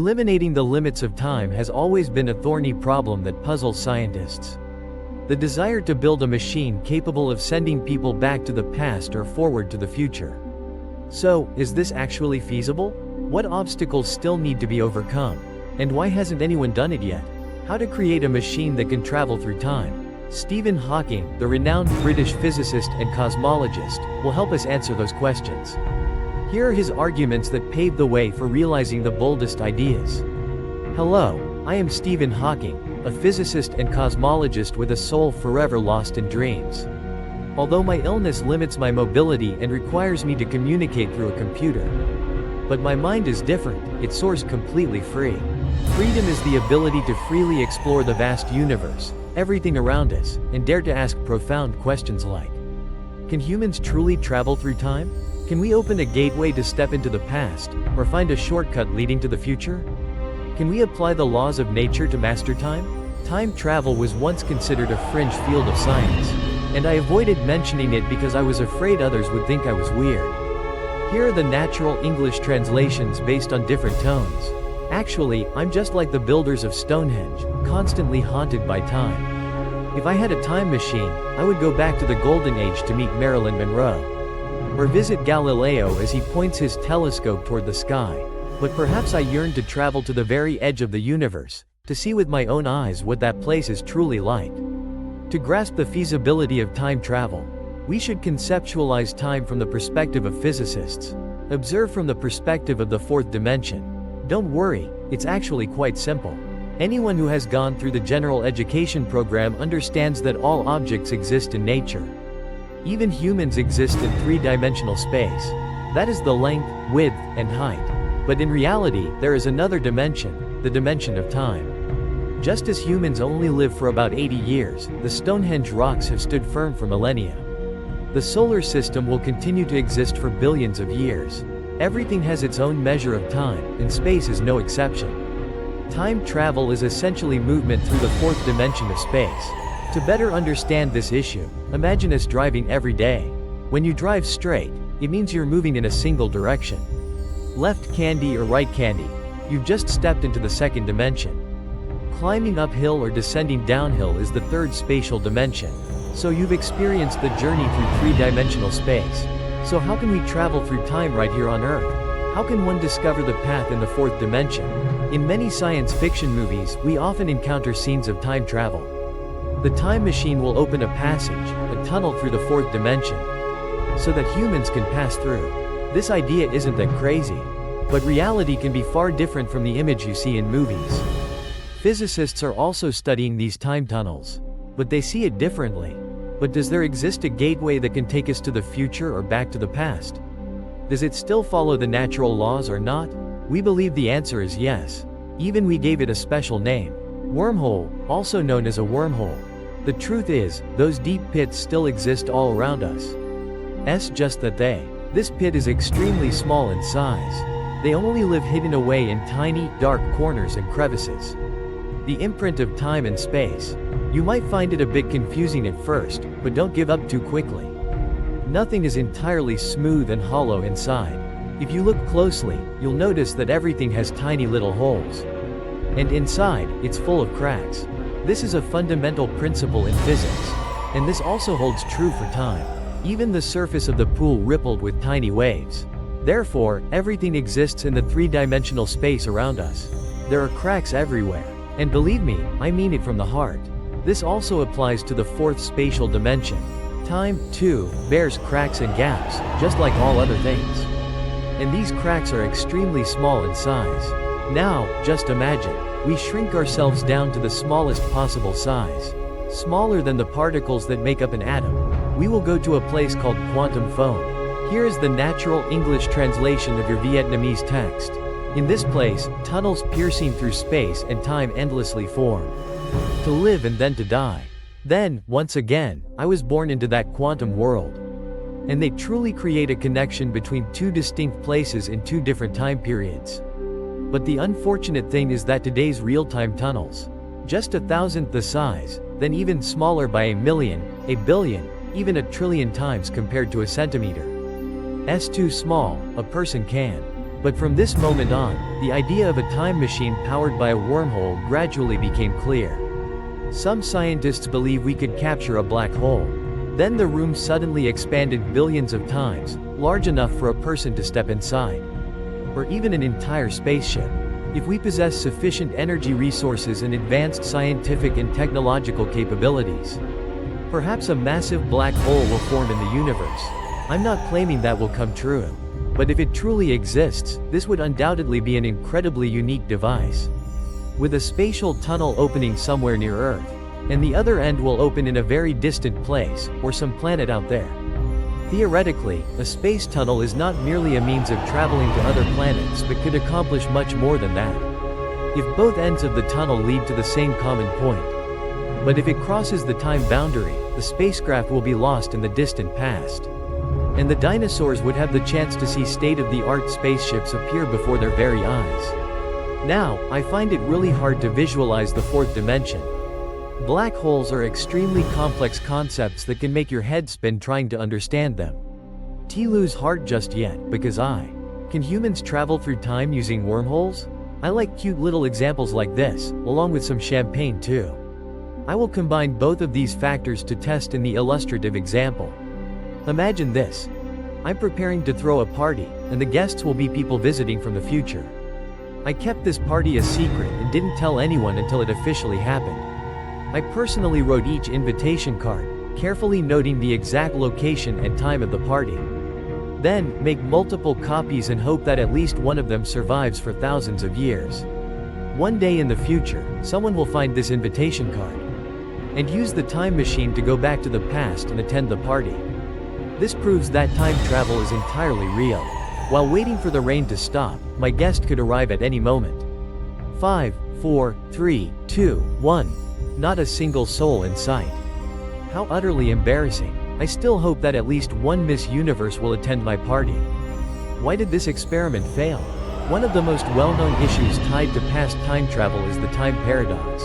Eliminating the limits of time has always been a thorny problem that puzzles scientists. The desire to build a machine capable of sending people back to the past or forward to the future. So, is this actually feasible? What obstacles still need to be overcome? And why hasn't anyone done it yet? How to create a machine that can travel through time? Stephen Hawking, the renowned British physicist and cosmologist, will help us answer those questions. Here are his arguments that paved the way for realizing the boldest ideas. Hello, I am Stephen Hawking, a physicist and cosmologist with a soul forever lost in dreams. Although my illness limits my mobility and requires me to communicate through a computer. But my mind is different, it soars completely free. Freedom is the ability to freely explore the vast universe, everything around us, and dare to ask profound questions like, can humans truly travel through time? Can we open a gateway to step into the past, or find a shortcut leading to the future? Can we apply the laws of nature to master time? Time travel was once considered a fringe field of science, and I avoided mentioning it because I was afraid others would think I was weird. Here are the natural English translations based on different tones. Actually, I'm just like the builders of Stonehenge, constantly haunted by time. If I had a time machine, I would go back to the Golden Age to meet Marilyn Monroe. Or visit Galileo as he points his telescope toward the sky. But perhaps I yearn to travel to the very edge of the universe, to see with my own eyes what that place is truly like. To grasp the feasibility of time travel, we should conceptualize time from the perspective of physicists. Observe from the perspective of the fourth dimension. Don't worry, it's actually quite simple. Anyone who has gone through the general education program understands that all objects exist in nature. Even humans exist in three-dimensional space. That is the length, width, and height. But in reality, there is another dimension, the dimension of time. Just as humans only live for about 80 years, the Stonehenge rocks have stood firm for millennia. The solar system will continue to exist for billions of years. Everything has its own measure of time, and space is no exception. Time travel is essentially movement through the fourth dimension of space. To better understand this issue, imagine us driving every day. When you drive straight, it means you're moving in a single direction. Left candy or right candy, you've just stepped into the second dimension. Climbing uphill or descending downhill is the third spatial dimension. So you've experienced the journey through three-dimensional space. So how can we travel through time right here on Earth? How can one discover the path in the fourth dimension? In many science fiction movies, we often encounter scenes of time travel. The time machine will open a passage, a tunnel through the fourth dimension, so that humans can pass through. This idea isn't that crazy. But reality can be far different from the image you see in movies. Physicists are also studying these time tunnels. But they see it differently. But does there exist a gateway that can take us to the future or back to the past? Does it still follow the natural laws or not? We believe the answer is yes. Even we gave it a special name. Wormhole, also known as a wormhole. The truth is, those deep pits still exist all around us. Just that this pit is extremely small in size. They only live hidden away in tiny, dark corners and crevices. The imprint of time and space. You might find it a bit confusing at first, but don't give up too quickly. Nothing is entirely smooth and hollow inside. If you look closely, you'll notice that everything has tiny little holes. And inside, it's full of cracks. This is a fundamental principle in physics. And this also holds true for time. Even the surface of the pool rippled with tiny waves. Therefore, everything exists in the three-dimensional space around us. There are cracks everywhere. And believe me, I mean it from the heart. This also applies to the fourth spatial dimension. Time, too, bears cracks and gaps, just like all other things. And these cracks are extremely small in size. Now, just imagine, we shrink ourselves down to the smallest possible size. Smaller than the particles that make up an atom. We will go to a place called quantum foam. Here is the natural English translation of your Vietnamese text. In this place, tunnels piercing through space and time endlessly form. To live and then to die. Then, once again, I was born into that quantum world. And they truly create a connection between two distinct places in two different time periods. But the unfortunate thing is that today's real-time tunnels, just 1,000th the size, then even smaller by 1,000,000, 1,000,000,000, even 1,000,000,000,000 times compared to a centimeter. Too small, a person can But from this moment on, the idea of a time machine powered by a wormhole gradually became clear. Some scientists believe we could capture a black hole. Then the room suddenly expanded billions of times, large enough for a person to step inside. Or even an entire spaceship. If we possess sufficient energy resources and advanced scientific and technological capabilities. Perhaps a massive black hole will form in the universe. I'm not claiming that will come true. But if it truly exists, this would undoubtedly be an incredibly unique device. With a spatial tunnel opening somewhere near Earth. And the other end will open in a very distant place, or some planet out there. Theoretically, a space tunnel is not merely a means of traveling to other planets but could accomplish much more than that. If both ends of the tunnel lead to the same common point. But if it crosses the time boundary, the spacecraft will be lost in the distant past. And the dinosaurs would have the chance to see state-of-the-art spaceships appear before their very eyes. Now, I find it really hard to visualize the fourth dimension. Black holes are extremely complex concepts that can make your head spin trying to understand them. Lose heart just yet, because Can humans travel through time using wormholes? I like cute little examples like this, along with some champagne too. I will combine both of these factors to test in the illustrative example. Imagine this. I'm preparing to throw a party, and the guests will be people visiting from the future. I kept this party a secret and didn't tell anyone until it officially happened. I personally wrote each invitation card, carefully noting the exact location and time of the party. Then, make multiple copies and hope that at least one of them survives for thousands of years. One day in the future, someone will find this invitation card and use the time machine to go back to the past and attend the party. This proves that time travel is entirely real. While waiting for the rain to stop, my guest could arrive at any moment. 5, 4, 3, 2, 1. Not a single soul in sight. How utterly embarrassing. I still hope that at least one Miss Universe will attend my party. Why did this experiment fail? One of the most well-known issues tied to past time travel is the time paradox.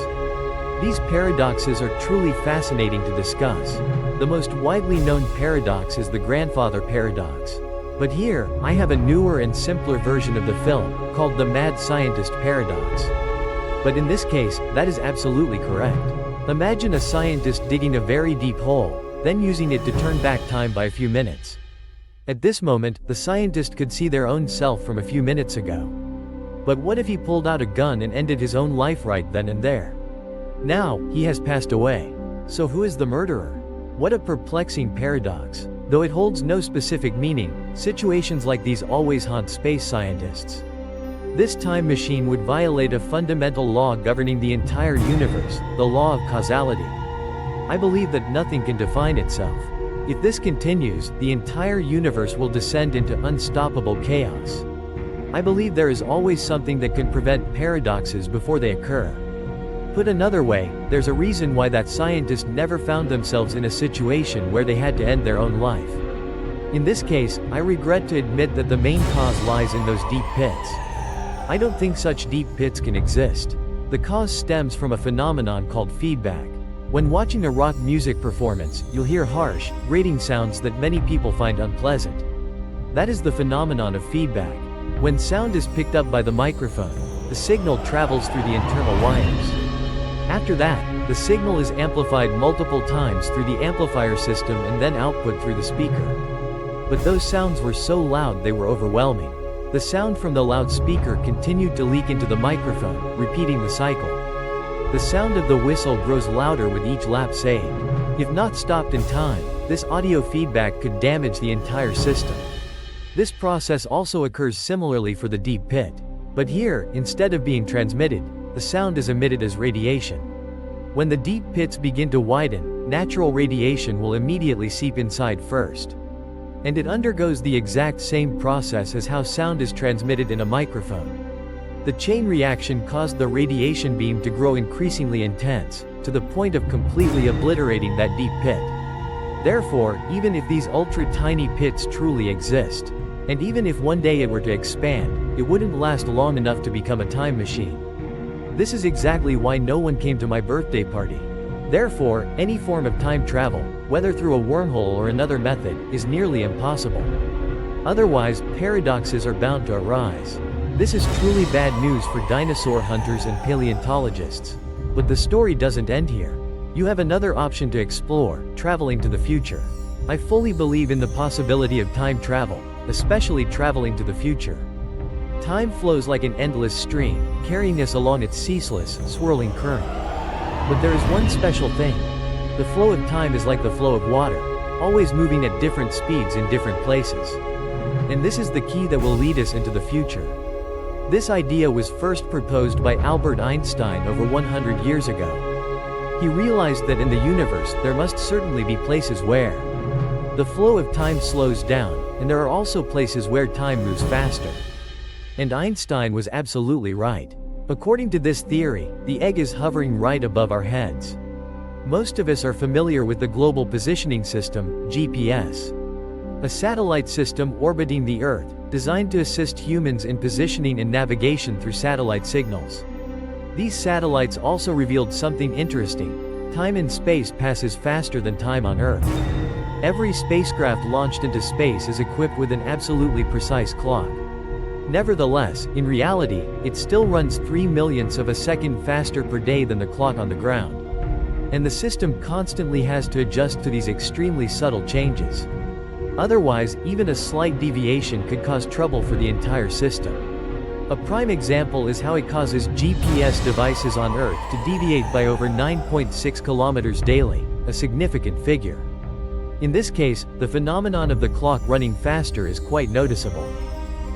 These paradoxes are truly fascinating to discuss. The most widely known paradox is the grandfather paradox. But here, I have a newer and simpler version of the film, called the mad scientist paradox. But in this case, that is absolutely correct. Imagine a scientist digging a very deep hole, then using it to turn back time by a few minutes. At this moment, the scientist could see their own self from a few minutes ago. But what if he pulled out a gun and ended his own life right then and there? Now, he has passed away. So who is the murderer? What a perplexing paradox. Though it holds no specific meaning, situations like these always haunt space scientists. This time machine would violate a fundamental law governing the entire universe, the law of causality. I believe that nothing can define itself. If this continues, the entire universe will descend into unstoppable chaos. I believe there is always something that can prevent paradoxes before they occur. Put another way, there's a reason why that scientist never found themselves in a situation where they had to end their own life. In this case, I regret to admit that the main cause lies in those deep pits. I don't think such deep pits can exist. The cause stems from a phenomenon called feedback. When watching a rock music performance, you'll hear harsh, grating sounds that many people find unpleasant. That is the phenomenon of feedback. When sound is picked up by the microphone, the signal travels through the internal wires. After that, the signal is amplified multiple times through the amplifier system and then output through the speaker. But those sounds were so loud they were overwhelming. The sound from the loudspeaker continued to leak into the microphone, repeating the cycle. The sound of the whistle grows louder with each lap saved. If not stopped in time, this audio feedback could damage the entire system. This process also occurs similarly for the deep pit. But here, instead of being transmitted, the sound is emitted as radiation. When the deep pits begin to widen, natural radiation will immediately seep inside first. And it undergoes the exact same process as how sound is transmitted in a microphone. The chain reaction caused the radiation beam to grow increasingly intense, to the point of completely obliterating that deep pit. Therefore, even if these ultra-tiny pits truly exist, and even if one day it were to expand, it wouldn't last long enough to become a time machine. This is exactly why no one came to my birthday party. Therefore, any form of time travel, whether through a wormhole or another method, is nearly impossible. Otherwise, paradoxes are bound to arise. This is truly bad news for dinosaur hunters and paleontologists. But the story doesn't end here. You have another option to explore, traveling to the future. I fully believe in the possibility of time travel, especially traveling to the future. Time flows like an endless stream, carrying us along its ceaseless, swirling current. But there is one special thing. The flow of time is like the flow of water, always moving at different speeds in different places. And this is the key that will lead us into the future. This idea was first proposed by Albert Einstein over 100 years ago. He realized that in the universe there must certainly be places where the flow of time slows down, and there are also places where time moves faster. And Einstein was absolutely right. According to this theory, the egg is hovering right above our heads. Most of us are familiar with the Global Positioning System, GPS. A satellite system orbiting the Earth, designed to assist humans in positioning and navigation through satellite signals. These satellites also revealed something interesting. Time in space passes faster than time on Earth. Every spacecraft launched into space is equipped with an absolutely precise clock. Nevertheless, in reality, it still runs 3/millionths of a second faster per day than the clock on the ground. And the system constantly has to adjust to these extremely subtle changes. Otherwise, even a slight deviation could cause trouble for the entire system. A prime example is how it causes GPS devices on Earth to deviate by over 9.6 kilometers daily, a significant figure. In this case, the phenomenon of the clock running faster is quite noticeable.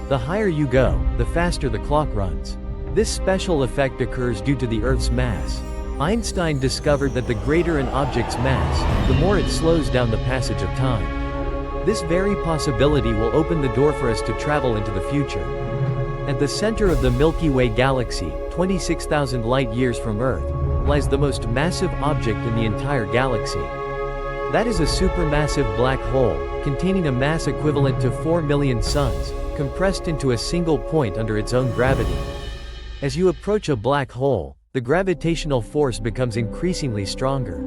The higher you go, the faster the clock runs. This special effect occurs due to the Earth's mass. Einstein discovered that the greater an object's mass, the more it slows down the passage of time. This very possibility will open the door for us to travel into the future. At the center of the Milky Way galaxy, 26,000 light-years from Earth, lies the most massive object in the entire galaxy. That is a supermassive black hole, containing a mass equivalent to 4 million suns, compressed into a single point under its own gravity. As you approach a black hole, the gravitational force becomes increasingly stronger.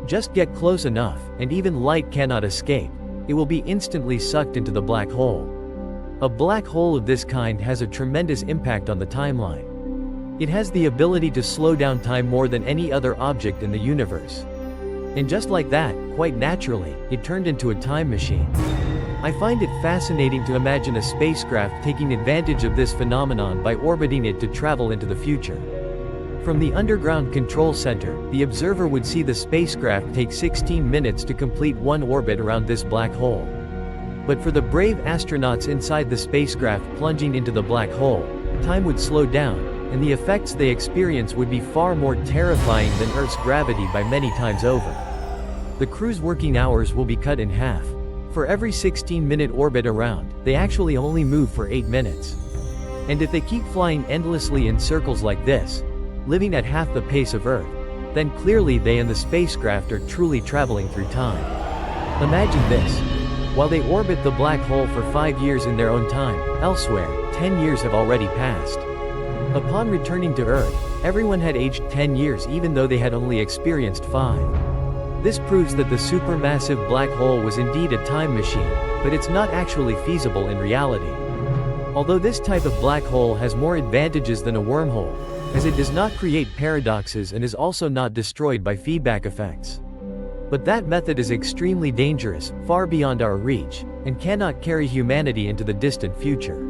Just get close enough, and even light cannot escape. It will be instantly sucked into the black hole. A black hole of this kind has a tremendous impact on the timeline. It has the ability to slow down time more than any other object in the universe. And just like that, quite naturally, it turned into a time machine. I find it fascinating to imagine a spacecraft taking advantage of this phenomenon by orbiting it to travel into the future. From the underground control center, the observer would see the spacecraft take 16 minutes to complete one orbit around this black hole. But for the brave astronauts inside the spacecraft plunging into the black hole, time would slow down, and the effects they experience would be far more terrifying than Earth's gravity by many times over. The crew's working hours will be cut in half. For every 16-minute orbit around, they actually only move for 8 minutes. And if they keep flying endlessly in circles like this, living at half the pace of Earth, then clearly they and the spacecraft are truly traveling through time. Imagine this. While they orbit the black hole for 5 years in their own time, elsewhere, 10 years have already passed. Upon returning to Earth, everyone had aged 10 years even though they had only experienced 5. This proves that the supermassive black hole was indeed a time machine, but it's not actually feasible in reality. Although this type of black hole has more advantages than a wormhole, as it does not create paradoxes and is also not destroyed by feedback effects. But that method is extremely dangerous, far beyond our reach, and cannot carry humanity into the distant future.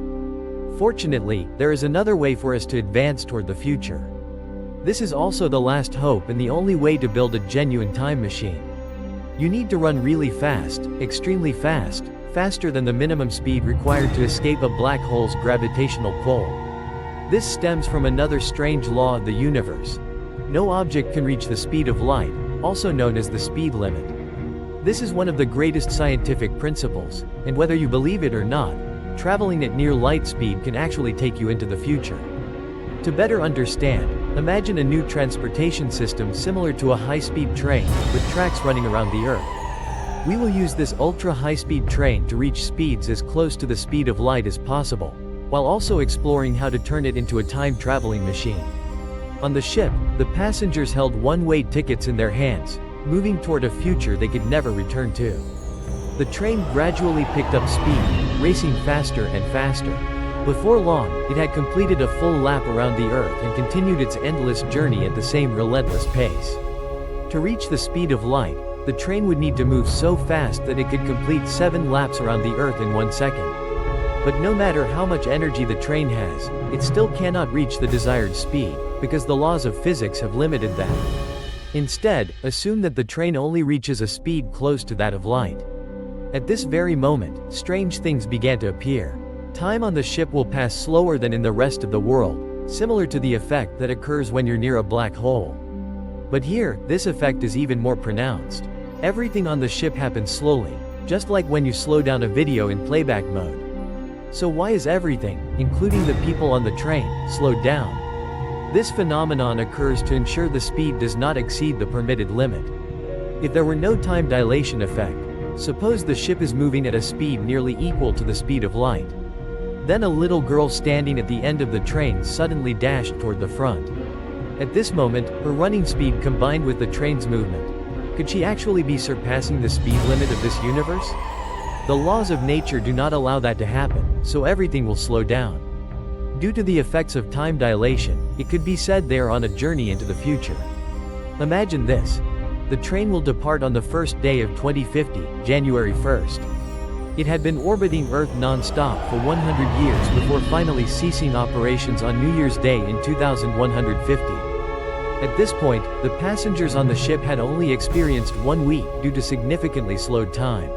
Fortunately, there is another way for us to advance toward the future. This is also the last hope and the only way to build a genuine time machine. You need to run really fast, extremely fast, faster than the minimum speed required to escape a black hole's gravitational pull. This stems from another strange law of the universe. No object can reach the speed of light, also known as the speed limit. This is one of the greatest scientific principles, and whether you believe it or not, traveling at near light speed can actually take you into the future. To better understand, imagine a new transportation system similar to a high-speed train, with tracks running around the Earth. We will use this ultra-high-speed train to reach speeds as close to the speed of light as possible, while also exploring how to turn it into a time-traveling machine. On the ship, the passengers held one-way tickets in their hands, moving toward a future they could never return to. The train gradually picked up speed, racing faster and faster. Before long, it had completed a full lap around the Earth and continued its endless journey at the same relentless pace. To reach the speed of light, the train would need to move so fast that it could complete 7 laps around the Earth in 1 second. But no matter how much energy the train has, it still cannot reach the desired speed, because the laws of physics have limited that. Instead, assume that the train only reaches a speed close to that of light. At this very moment, strange things began to appear. Time on the ship will pass slower than in the rest of the world, similar to the effect that occurs when you're near a black hole. But here, this effect is even more pronounced. Everything on the ship happens slowly, just like when you slow down a video in playback mode. So why is everything, including the people on the train, slowed down? This phenomenon occurs to ensure the speed does not exceed the permitted limit. If there were no time dilation effect, suppose the ship is moving at a speed nearly equal to the speed of light. Then a little girl standing at the end of the train suddenly dashed toward the front. At this moment, her running speed combined with the train's movement. Could she actually be surpassing the speed limit of this universe? The laws of nature do not allow that to happen, so everything will slow down. Due to the effects of time dilation, it could be said they are on a journey into the future. Imagine this. The train will depart on the first day of 2050, January 1st. It had been orbiting Earth non-stop for 100 years before finally ceasing operations on New Year's Day in 2150. At this point, the passengers on the ship had only experienced 1 week due to significantly slowed time.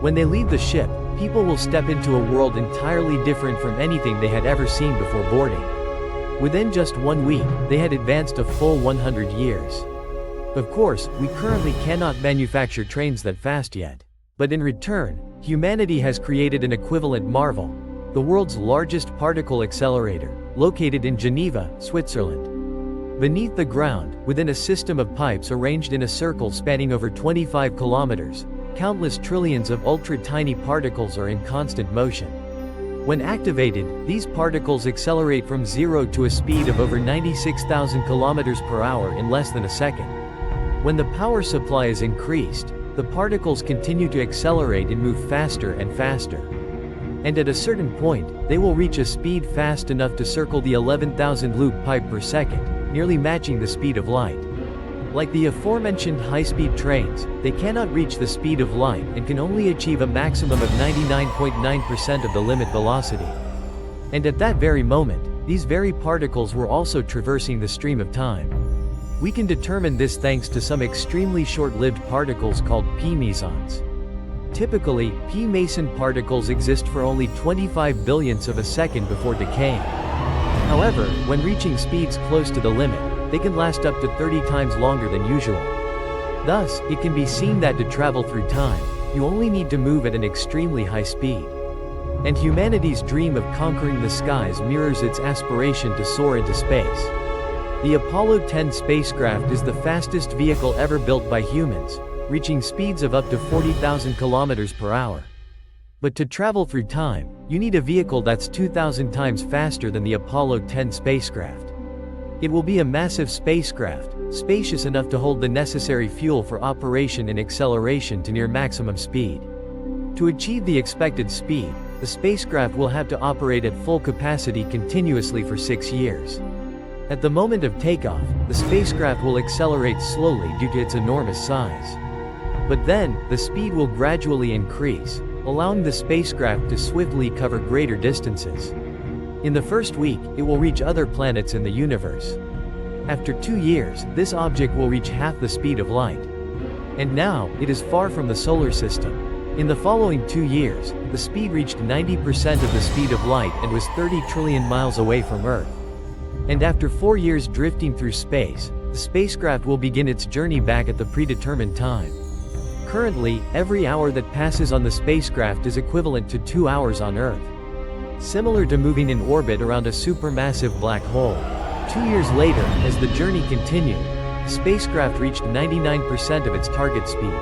When they leave the ship, people will step into a world entirely different from anything they had ever seen before boarding. Within just 1 week, they had advanced a full 100 years. Of course, we currently cannot manufacture trains that fast yet. But in return, humanity has created an equivalent marvel, the world's largest particle accelerator, located in Geneva, Switzerland. Beneath the ground, within a system of pipes arranged in a circle spanning over 25 kilometers, countless trillions of ultra-tiny particles are in constant motion. When activated, these particles accelerate from zero to a speed of over 96,000 kilometers per hour in less than a second. When the power supply is increased, the particles continue to accelerate and move faster and faster. And at a certain point, they will reach a speed fast enough to circle the 11,000 loop pipe per second, nearly matching the speed of light. Like the aforementioned high-speed trains, they cannot reach the speed of light and can only achieve a maximum of 99.9% of the limit velocity. And at that very moment, these very particles were also traversing the stream of time. We can determine this thanks to some extremely short-lived particles called p-mesons. Typically, p-meson particles exist for only 25 billionths of a second before decaying. However, when reaching speeds close to the limit, they can last up to 30 times longer than usual. Thus, it can be seen that to travel through time, you only need to move at an extremely high speed. And humanity's dream of conquering the skies mirrors its aspiration to soar into space. The Apollo 10 spacecraft is the fastest vehicle ever built by humans, reaching speeds of up to 40,000 kilometers per hour. But to travel through time, you need a vehicle that's 2,000 times faster than the Apollo 10 spacecraft. It will be a massive spacecraft, spacious enough to hold the necessary fuel for operation and acceleration to near maximum speed. To achieve the expected speed, the spacecraft will have to operate at full capacity continuously for 6 years. At the moment of takeoff, the spacecraft will accelerate slowly due to its enormous size. But then, the speed will gradually increase, allowing the spacecraft to swiftly cover greater distances. In the first week, it will reach other planets in the universe. After 2 years, this object will reach half the speed of light. And now, it is far from the solar system. In the following 2 years, the speed reached 90% of the speed of light and was 30 trillion miles away from Earth. And after 4 years drifting through space, the spacecraft will begin its journey back at the predetermined time. Currently, every hour that passes on the spacecraft is equivalent to 2 hours on Earth. Similar to moving in orbit around a supermassive black hole. 2 years later, as the journey continued, the spacecraft reached 99% of its target speed.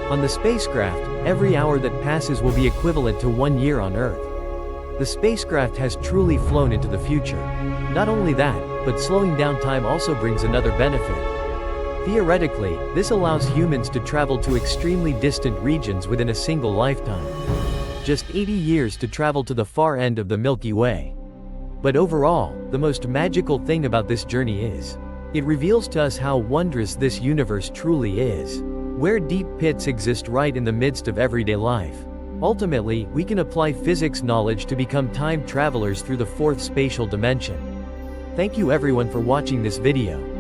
On the spacecraft, every hour that passes will be equivalent to 1 year on Earth. The spacecraft has truly flown into the future. Not only that, but slowing down time also brings another benefit. Theoretically, this allows humans to travel to extremely distant regions within a single lifetime. Just 80 years to travel to the far end of the Milky Way. But overall, the most magical thing about this journey is, it reveals to us how wondrous this universe truly is. Where deep pits exist right in the midst of everyday life. Ultimately, we can apply physics knowledge to become time travelers through the fourth spatial dimension. Thank you everyone for watching this video.